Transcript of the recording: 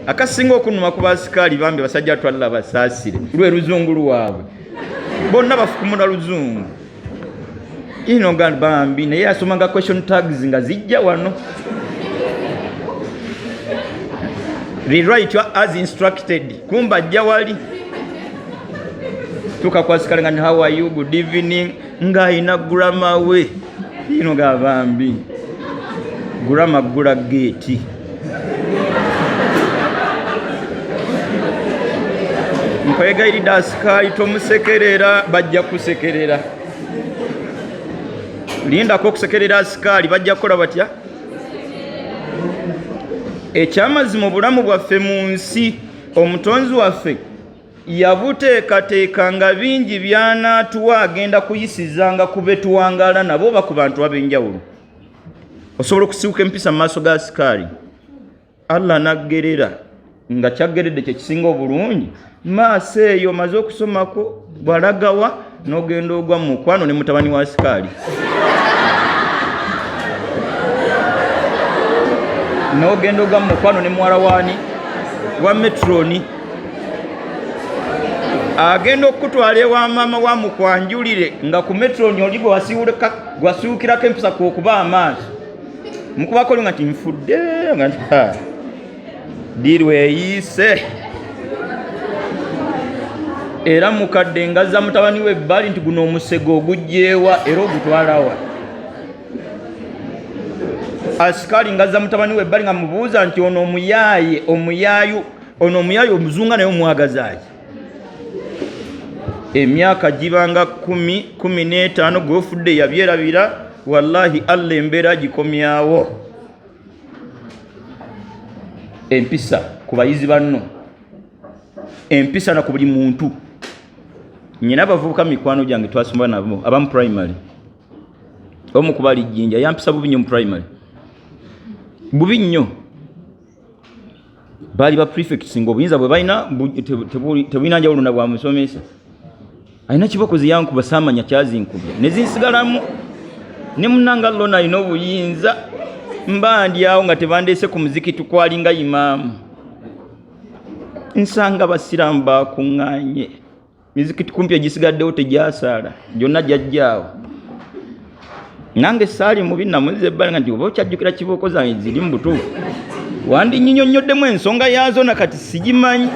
akasinga okunuma ku basikaali bambi basajja twalala basaasire lwe luzungu lwabwe bonna bafukumula luzungu ino bambi naye asomanga question tags nga zijja wano rewrite as instructed kumba ajja wali tukakwasikala nga how are you good evening nga ina grammar we ino bambi grammar gula gate nkwegairira asikaali tomusekerera bajja kusekerera lindako okusekerera asikaali bajja kukola batya ekyamazima obulamu bwaffe mu nsi omutonzi waffe yabuteekateeka nga bingi byanaatuwa agenda kuyisizanga ku betuwangala nabo oba ku bantu ab'enjawulo osobola okusibuka empisa mu maaso ga asikaali Allah naggerera nga kyaggeredde kye kisinga obulungi maaso eyo maze okusomako bwalagawa n'ogenda ogwa mu mukwano ne mutabani wa asikaali n'ogenda ogwa mu mukwano ne muwala waani wa metroni agenda okutwala ewa maama wa mukwanjulire nga ku metroni oli gwasiwukirako empisa kwokuba amaaso mukubakoli nga tinfudde nga diru eyiise era mukadde ngaza mutabani we ebbali nti guno omusego ogujjeewa era ogutwalawa asikaali ngaza mutabani we ebbali nga mubuuza nti ono omuyaayi omuzunga naye omwagazaaki emyaka gibanga 10-15 gwefudde yabyerabira wallahi Allah embeera gikomyawo empisa ku bayizi banno empisa na ku buli muntu nyina abavubuka mikwano gyange twasomba nabo abamu primary omu kubali jjinja yampisa bubi nnyo mu primary bubi nnyo bali ba prefects nga obuyinza bwe balina tebulina njawulo na bwamusomesa alina kibokozi yankuba saamanya kyazinkubya ne zinsigalamu ne munanga Lyonna alina obuyinza mba ndyawo nga tebandeese ku muzikiti kwalinga imaamu nsanga abasiraamu bakuŋŋaanye mizikiti kumpi egisigaddewo tegyasaala gyonna gyajjaawo nange saali mubi namuziza ebbali nga nti oba okyajjukira kibooko zange ziri mu butuufu wandinnyinnyonnyoddemu ensonga yaazo nakati sigimanyi